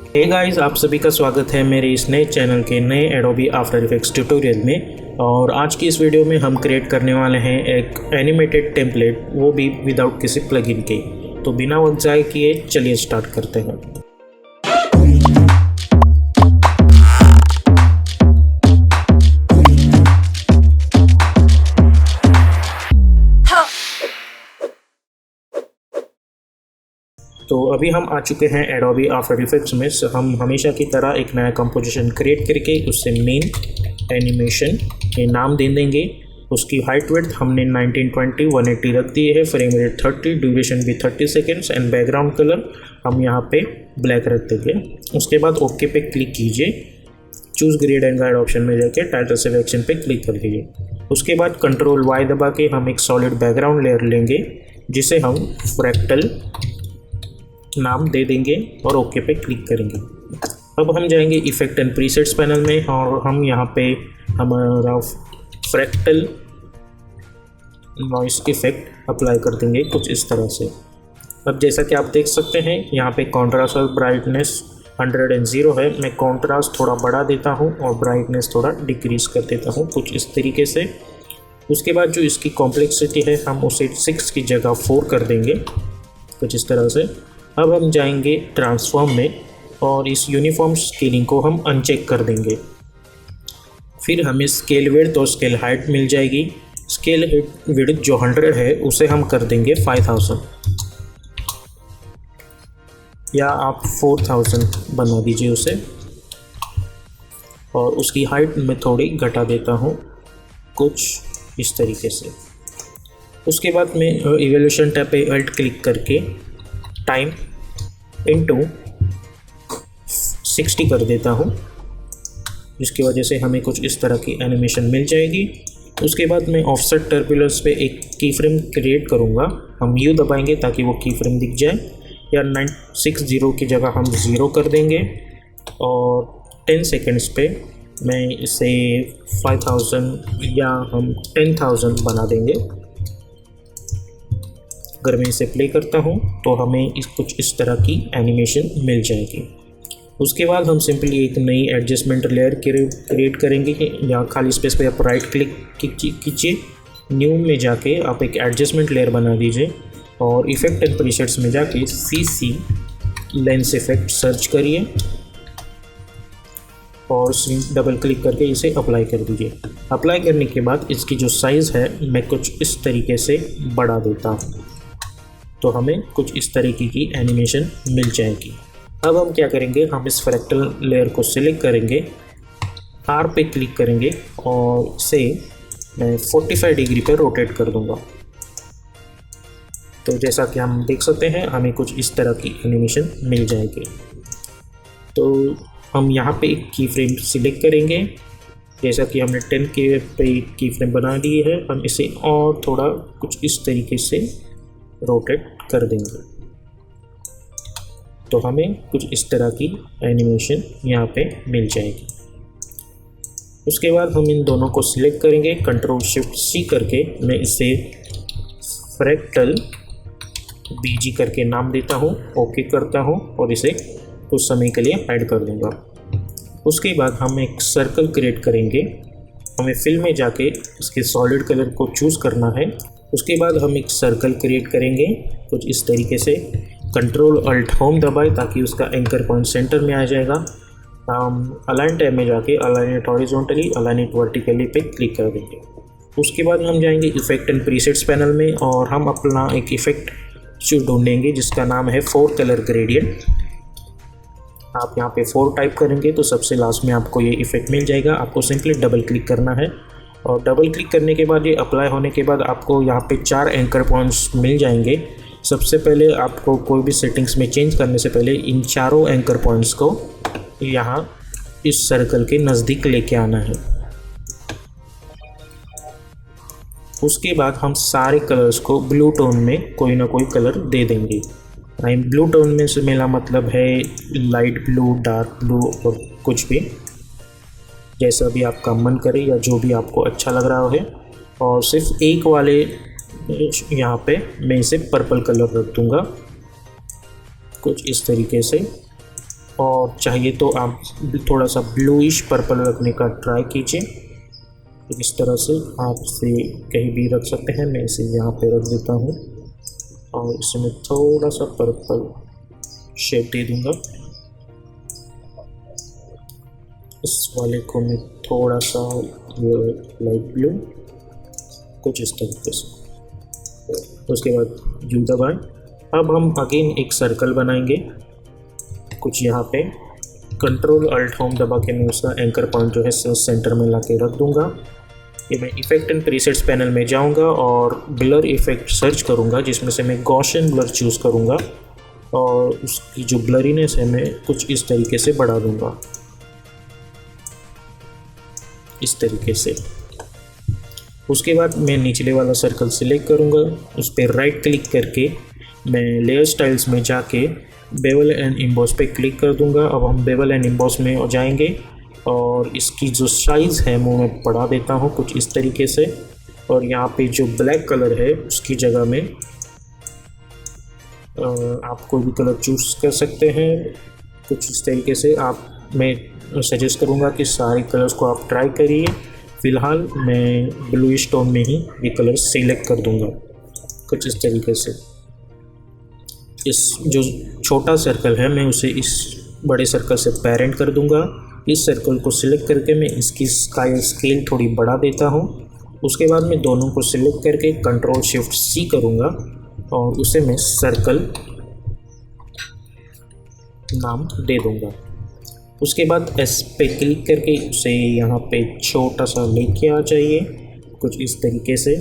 Hey guys, आप सभी का स्वागत है मेरे इस नए चैनल के नए एडोबी आफ्टर इफेक्ट्स ट्यूटोरियल में। और आज की इस वीडियो में हम क्रिएट करने वाले हैं एक एनिमेटेड टेम्पलेट, वो भी विदाउट किसी प्लगइन के। तो बिना वक्त ज़ाय किए चलिए स्टार्ट करते हैं। तो अभी हम आ चुके हैं एडोबी आफ्टर इफेक्ट्स में। हम हमेशा की तरह एक नया कंपोजिशन क्रिएट करके उससे मेन एनिमेशन के नाम दे देंगे। उसकी हाइट विड्थ हमने 1920 180 रख दी है, फ्रेम रेट 30, ड्यूरेशन भी 30 सेकेंड्स एंड बैकग्राउंड कलर हम यहाँ पे ब्लैक रख देंगे। उसके बाद ओके पे क्लिक कीजिए, choose grade and guide option में जाके टाइटल सिलेक्शन पे क्लिक कर दीजिए। उसके बाद कंट्रोल वाई दबा के हम एक सॉलिड बैकग्राउंड लेयर लेंगे जिसे हम फ्रैक्टल नाम दे देंगे और ओके पे क्लिक करेंगे। अब हम जाएंगे इफेक्ट एंड प्रीसेट्स पैनल में और हम यहाँ पे हमारा फ्रैक्टल नॉइस इफेक्ट अप्लाई कर देंगे कुछ इस तरह से। अब जैसा कि आप देख सकते हैं यहाँ पे कॉन्ट्रास्ट और ब्राइटनेस 100 है। मैं कॉन्ट्रास्ट थोड़ा बढ़ा देता हूँ और ब्राइटनेस थोड़ा डिक्रीज़ कर देता हूँ कुछ इस तरीके से। उसके बाद जो इसकी कॉम्प्लेक्सिटी है हम उसे 6 की जगह 4 कर देंगे कुछ इस तरह से। अब हम जाएंगे ट्रांसफॉर्म में और इस यूनिफॉर्म स्केलिंग को हम अनचेक कर देंगे। फिर हमें स्केल विड्थ और स्केल हाइट मिल जाएगी। स्केल विड्थ जो 100 है उसे हम कर देंगे 5000 या आप 4000 बना दीजिए उसे। और उसकी हाइट में थोड़ी घटा देता हूँ कुछ इस तरीके से। उसके बाद मैं इवोल्यूशन टैब पे अल्ट क्लिक करके टाइम इनटू 60 कर देता हूँ, जिसकी वजह से हमें कुछ इस तरह की एनिमेशन मिल जाएगी। उसके बाद मैं ऑफसेट टर्बुलेंस पे एक की फ्रेम क्रिएट करूँगा। हम यू दबाएंगे ताकि वो की फ्रेम दिख जाए, या 960 की जगह हम 0 कर देंगे और 10 सेकेंड्स पे मैं इसे 5000 या हम 10,000 बना देंगे। अगर मैं इसे प्ले करता हूँ तो हमें कुछ इस तरह की एनिमेशन मिल जाएगी। उसके बाद हम सिंपली एक नई एडजस्टमेंट लेयर क्रिएट करेंगे। यहाँ खाली स्पेस पे आप राइट क्लिक कीजिए, न्यू में जाके आप एक एडजस्टमेंट लेयर बना दीजिए और इफेक्ट एंड प्रीसेट्स में जाके CC लेंस इफेक्ट सर्च करिए और डबल क्लिक करके इसे अप्लाई कर दीजिए। अप्लाई करने के बाद इसकी जो साइज़ है मैं कुछ इस तरीके से बढ़ा देता हूँ, तो हमें कुछ इस तरीके की एनिमेशन मिल जाएगी। अब हम क्या करेंगे, हम इस फ्रैक्टल लेयर को सिलेक्ट करेंगे, R पे क्लिक करेंगे और इसे मैं 45 डिग्री पे रोटेट कर दूंगा। तो जैसा कि हम देख सकते हैं हमें कुछ इस तरह की एनिमेशन मिल जाएगी। तो हम यहाँ पे एक की फ्रेम सिलेक्ट करेंगे, जैसा कि हमने 10 के पे की फ्रेम बना दी है। हम इसे और थोड़ा कुछ इस तरीके से रोटेट कर देंगे, तो हमें कुछ इस तरह की एनिमेशन यहाँ पे मिल जाएगी। उसके बाद हम इन दोनों को सिलेक्ट करेंगे, कंट्रोल शिफ्ट C करके मैं इसे फ्रैक्टल BG करके नाम देता हूँ, ओके करता हूँ और इसे कुछ समय के लिए हाइड कर दूँगा। उसके बाद हम एक सर्कल क्रिएट करेंगे। हमें फिल में जाके इसके सॉलिड कलर को चूज़ करना है। उसके बाद हम एक सर्कल क्रिएट करेंगे कुछ इस तरीके से। कंट्रोल अल्ट होम दबाए ताकि उसका एंकर पॉइंट सेंटर में आ जाएगा। हम अलाइन टैब में जाके align it horizontally, align it vertically पे क्लिक कर देंगे। उसके बाद हम जाएंगे इफेक्ट एंड प्रीसेट्स पैनल में और हम अपना एक इफेक्ट ढूंढेंगे जिसका नाम है 4 कलर ग्रेडियंट। आप यहाँ पे 4 टाइप करेंगे तो सबसे लास्ट में आपको ये इफेक्ट मिल जाएगा। आपको सिंपली डबल क्लिक करना है और डबल क्लिक करने के बाद ये अप्लाई होने के बाद आपको यहाँ पे 4 एंकर पॉइंट्स मिल जाएंगे। सबसे पहले आपको कोई भी सेटिंग्स में चेंज करने से पहले इन चारों एंकर पॉइंट्स को यहाँ इस सर्कल के नज़दीक लेके आना है। उसके बाद हम सारे कलर्स को ब्लू टोन में कोई ना कोई कलर दे देंगे। ब्लू टोन में से मेरा मतलब है लाइट ब्लू, डार्क ब्लू और कुछ भी, जैसा भी आपका मन करे या जो भी आपको अच्छा लग रहा है। और सिर्फ एक वाले यहाँ पे मैं इसे पर्पल कलर रख दूँगा कुछ इस तरीके से। और चाहिए तो आप थोड़ा सा ब्लूइश पर्पल रखने का ट्राई कीजिए। तो इस तरह से आप इसे कहीं भी रख सकते हैं। मैं इसे यहाँ पे रख देता हूँ और इसमें थोड़ा सा पर्पल शेड दे दूँगा। इस वाले को मैं थोड़ा सा लाइट ब्लू, कुछ इस तरीके से। उसके बाद यू दबाएं। अब हम अगेन एक सर्कल बनाएंगे कुछ यहाँ पे। कंट्रोल अल्ट होम दबा के मैं उसका एंकर पॉइंट जो है सेंटर में ला के रख दूँगा। ये मैं इफेक्ट एंड प्रीसेट्स पैनल में जाऊँगा और ब्लर इफेक्ट सर्च करूँगा, जिसमें से मैं गॉसियन ब्लर चूज़ करूँगा और उसकी जो ब्लरीनेस है मैं कुछ इस तरीके से बढ़ा दूँगा, इस तरीके से। उसके बाद मैं निचले वाला सर्कल सिलेक्ट करूँगा, उस पर राइट क्लिक करके मैं लेयर स्टाइल्स में जाके बेवल एंड एम्बॉस पे क्लिक कर दूँगा। अब हम बेवल एंड एम्बॉस में जाएंगे और इसकी जो साइज़ है वो मैं बढ़ा देता हूँ कुछ इस तरीके से। और यहाँ पे जो ब्लैक कलर है उसकी जगह में आप कोई भी कलर चूज़ कर सकते हैं कुछ इस तरीके से। मैं सजेस्ट करूँगा कि सारे कलर्स को आप ट्राई करिए। फ़िलहाल मैं ब्लूइश टोन में ही ये कलर सिलेक्ट कर दूँगा कुछ इस तरीके से। इस जो छोटा सर्कल है मैं उसे इस बड़े सर्कल से पेरेंट कर दूँगा। इस सर्कल को सिलेक्ट करके मैं इसकी स्केल थोड़ी बढ़ा देता हूँ। उसके बाद मैं दोनों को सिलेक्ट करके कंट्रोल शिफ्ट सी करूँगा और उसे मैं सर्कल नाम दे दूँगा। उसके बाद एस पे क्लिक करके उसे यहाँ पे छोटा सा लेके आ जाइए कुछ इस तरीके से।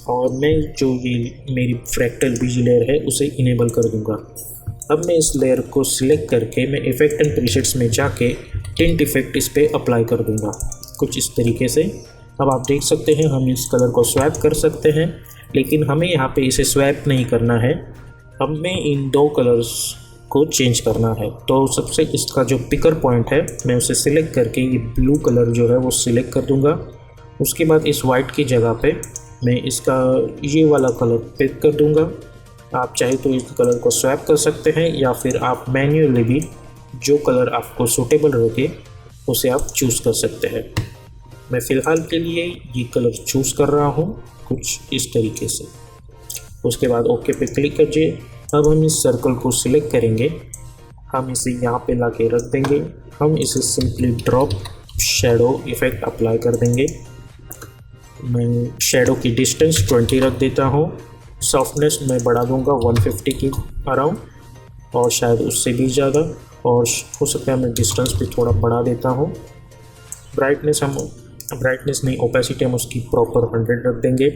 और मैं जो ये मेरी फ्रैक्टल बीज लेयर है उसे इनेबल कर दूँगा। अब मैं इस लेयर को सिलेक्ट करके मैं इफेक्ट एंड प्रीसेट्स में जाके टिंट इफेक्ट इस पर अप्लाई कर दूँगा कुछ इस तरीके से। अब आप देख सकते हैं हम इस कलर को स्वैप कर सकते हैं, लेकिन हमें यहाँ पे इसे स्वैप नहीं करना है। हमें इन दो कलर्स को चेंज करना है। तो सबसे इसका जो पिकर पॉइंट है मैं उसे सिलेक्ट करके ये ब्लू कलर जो है वो सिलेक्ट कर दूँगा। उसके बाद इस वाइट की जगह पे मैं इसका ये वाला कलर पिक कर दूँगा। आप चाहे तो इस कलर को स्वैप कर सकते हैं या फिर आप मैन्युअली भी जो कलर आपको सूटेबल लगे उसे आप चूज़ कर सकते हैं। मैं फ़िलहाल के लिए ये कलर चूज़ कर रहा हूँ कुछ इस तरीके से। उसके बाद ओके पे क्लिक कीजिए। अब हम इस सर्कल को सिलेक्ट करेंगे, हम इसे यहाँ पे ला के रख देंगे। हम इसे simply drop shadow effect apply कर देंगे। मैं शैडो की डिस्टेंस 20 रख देता हूँ। सॉफ्टनेस मैं बढ़ा दूँगा 150 की अराउंड और शायद उससे भी ज़्यादा, और हो सकता है मैं डिस्टेंस भी थोड़ा बढ़ा देता हूँ। ब्राइटनेस नहीं, ओपेसिटी हम उसकी प्रॉपर 100 रख देंगे।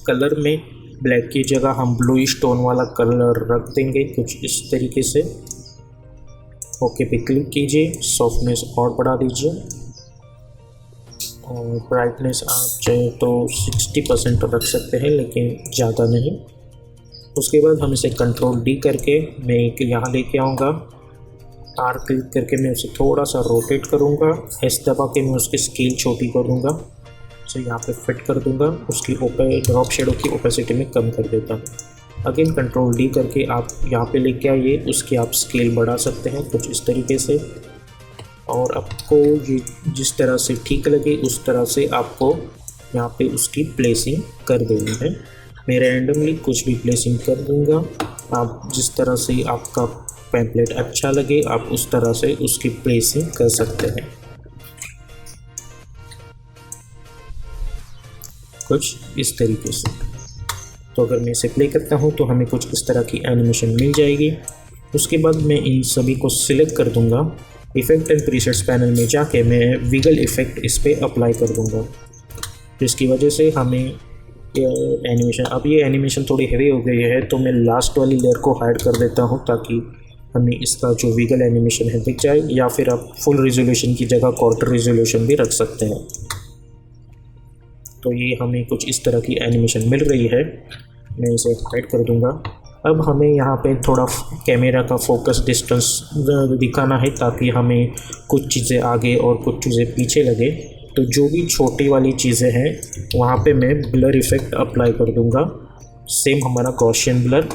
कलर में ब्लैक की जगह हम ब्लूइश टोन वाला कलर रख देंगे कुछ इस तरीके से। ओके पे क्लिक कीजिए, सॉफ्टनेस और बढ़ा दीजिए और ब्राइटनेस आप चाहे तो 60% रख सकते हैं, लेकिन ज़्यादा नहीं। उसके बाद हम इसे कंट्रोल डी करके मैं एक यहाँ लेके आऊँगा। आर क्लिक करके मैं उसे थोड़ा सा रोटेट करूँगा। एस दबा के मैं उसकी स्केल छोटी कर दूँगा, उसे यहाँ पे फिट कर दूँगा। उसकी ड्रॉप शेडो की ओपेसिटी में कम कर देता हूँ। अगेन कंट्रोल डी करके आप यहाँ पे लेके आइए, उसकी आप स्केल बढ़ा सकते हैं कुछ इस तरीके से। और आपको ये जिस तरह से ठीक लगे उस तरह से आपको यहाँ पे उसकी प्लेसिंग कर देनी है। मैं रैंडमली कुछ भी प्लेसिंग कर दूँगा। आप जिस तरह से आपका पैम्पलेट अच्छा लगे आप उस तरह से उसकी प्लेसिंग कर सकते हैं कुछ इस तरीके से। तो अगर मैं इसे प्ले करता हूँ तो हमें कुछ इस तरह की एनिमेशन मिल जाएगी। उसके बाद मैं इन सभी को सिलेक्ट कर दूँगा। इफेक्ट एंड प्रीसेट्स पैनल में जाके मैं विगल इफेक्ट इस पर अप्लाई कर दूँगा, जिसकी वजह से हमें एनिमेशन, अब ये एनिमेशन थोड़ी हेवी हो गई है तो मैं लास्ट वाली लेयर को हाइड कर देता हूँ ताकि हमें इसका जो विगल एनिमेशन है दिख जाए। या फिर आप फुल रिजोल्यूशन की जगह क्वार्टर रिजोल्यूशन भी रख सकते हैं। तो ये हमें कुछ इस तरह की एनिमेशन मिल रही है। मैं इसे हाइड कर दूँगा। अब हमें यहाँ पे थोड़ा कैमरा का फोकस डिस्टेंस दिखाना है ताकि हमें कुछ चीज़ें आगे और कुछ चीज़ें पीछे लगे। तो जो भी छोटी वाली चीज़ें हैं वहाँ पे मैं ब्लर इफ़ेक्ट अप्लाई कर दूँगा, सेम हमारा गॉसियन ब्लर।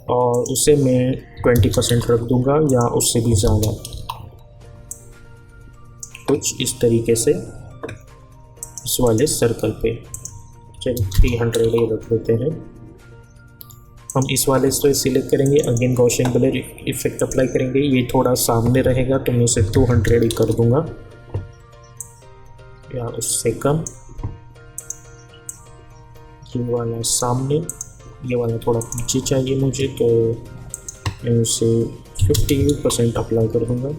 और उसे मैं 20% रख दूंगा या उससे भी ज़्यादा, कुछ इस तरीके से इस वाले सर्कल पे। चलिए 300 ही रख देते हैं। हम इस वाले से सिलेक्ट करेंगे, again Gaussian blur effect apply करेंगे। ये थोड़ा सामने रहेगा तो मैं इसे 200 ही कर दूंगा या उससे कम। ये वाला सामने, ये वाला थोड़ा पीछे चाहिए मुझे, तो मैं उसे 50% अप्लाई कर दूंगा।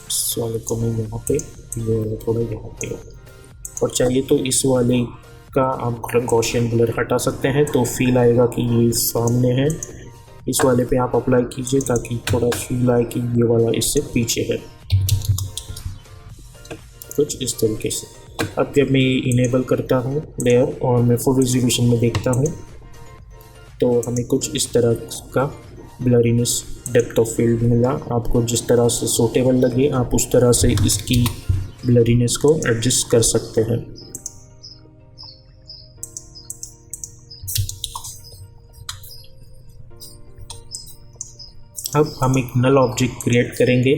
इस वाले को मैं यहाँ पे, ये वाला थोड़ा यहाँ पे, और चाहिए तो इस वाले का आप गॉसियन ब्लर हटा सकते हैं तो फील आएगा कि ये सामने है। इस वाले पे आप अप्लाई कीजिए ताकि थोड़ा फील आए कि ये वाला इससे पीछे है, कुछ इस तरीके से। अब जब मैं इनेबल करता हूँ लेयर और मैं फुल रेजोल्यूशन में देखता हूँ तो हमें कुछ इस तरह का ब्लरीनेस डेप्थ ऑफ फील्ड मिला। आपको जिस तरह से सूटेबल लगे आप उस तरह से इसकी ब्लरीनेस को एडजस्ट कर सकते हैं। अब हम एक नल ऑब्जेक्ट क्रिएट करेंगे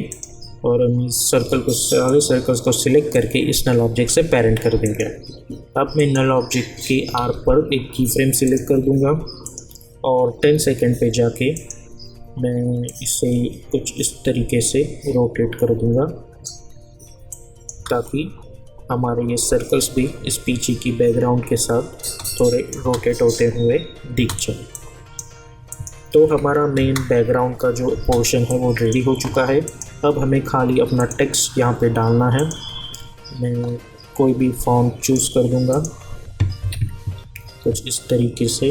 और हम इस सर्कल को, सारे सर्कल्स को सिलेक्ट करके इस नल ऑब्जेक्ट से पेरेंट कर देंगे। अब मैं नल ऑब्जेक्ट के आर्क पर एक की फ्रेम सिलेक्ट कर दूंगा और 10 सेकेंड पे जाके मैं इसे कुछ इस तरीके से रोटेट कर दूंगा ताकि हमारे ये सर्कल्स भी इस पीछे की बैकग्राउंड के साथ थोड़े रोटेट होते हुए दिख जाए। तो हमारा मेन बैकग्राउंड का जो पोर्शन है वो रेडी हो चुका है। अब हमें खाली अपना टेक्स्ट यहाँ पे डालना है। मैं कोई भी फॉन्ट चूज़ कर दूँगा कुछ इस तरीके से।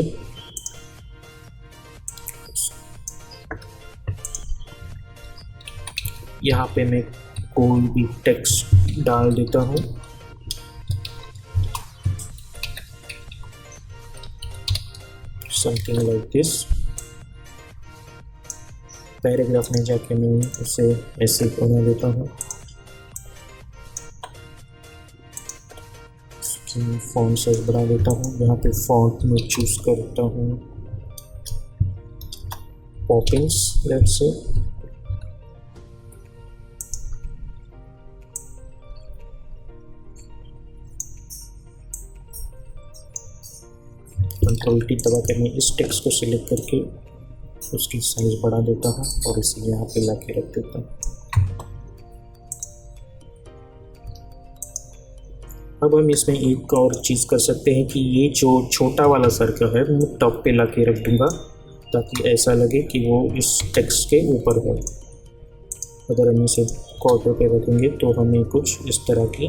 यहाँ पे मैं कोई भी टेक्स्ट डाल देता हूँ। Something like this. पैराग्राफ में जाके मैं उसे ऐसे बना देता हूँ। फॉन्ट साइज बढ़ा देता हूँ। यहाँ पे फॉन्ट में चूज करता हूँ पॉपिंग्स, लेट्स से। कंट्रोल टी दबा कर मैं इस टेक्स्ट को सिलेक्ट करके उसकी साइज बढ़ा देता हूँ और इसे यहाँ पे ला के रख देता हूँ। अब हम इसमें एक और चीज़ कर सकते हैं कि ये जो छोटा वाला सर्कल है मैं टॉप पे ला के रख दूँगा ताकि ऐसा लगे कि वो इस टेक्स्ट के ऊपर है। अगर हम इसे कॉर्नर पे रखेंगे तो हमें कुछ इस तरह की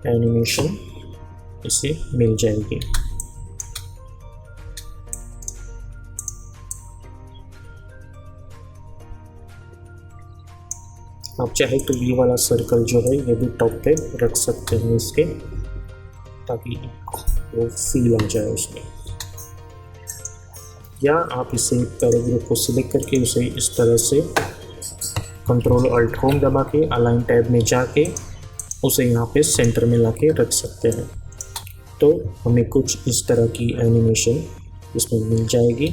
एनिमेशन इसे मिल जाएगी। आप चाहे तो ये वाला सर्कल जो है ये भी टॉप पे रख सकते हैं इसके, ताकि वो फील आ जाए उसमें। या आप इसे पैराग्राफ को सिलेक्ट करके उसे इस तरह से कंट्रोल अल्ट होम दबा के अलाइन टैब में जाके उसे यहाँ पे सेंटर में ला के रख सकते हैं। तो हमें कुछ इस तरह की एनिमेशन इसमें मिल जाएगी।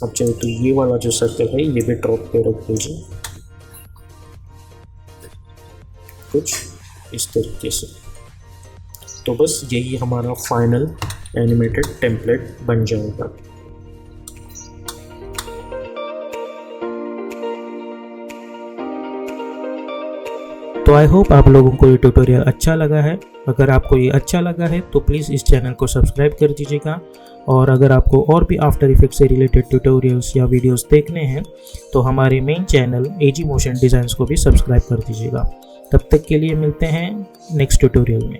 अब चाहे तो ये वाला जो सर्कल है ये भी टॉप पे रख दीजिए कुछ इस तरीके से। तो बस यही हमारा फाइनल एनिमेटेड टेम्पलेट बन जाएगा। तो आई होप आप लोगों को ये ट्यूटोरियल अच्छा लगा है। अगर आपको ये अच्छा लगा है तो प्लीज़ इस चैनल को सब्सक्राइब कर दीजिएगा, और अगर आपको और भी आफ्टर इफेक्ट्स से रिलेटेड ट्यूटोरियल्स या वीडियोस देखने हैं तो हमारे मेन चैनल एजी मोशन डिज़ाइंस को भी सब्सक्राइब कर दीजिएगा। तब तक के लिए मिलते हैं नेक्स्ट ट्यूटोरियल में।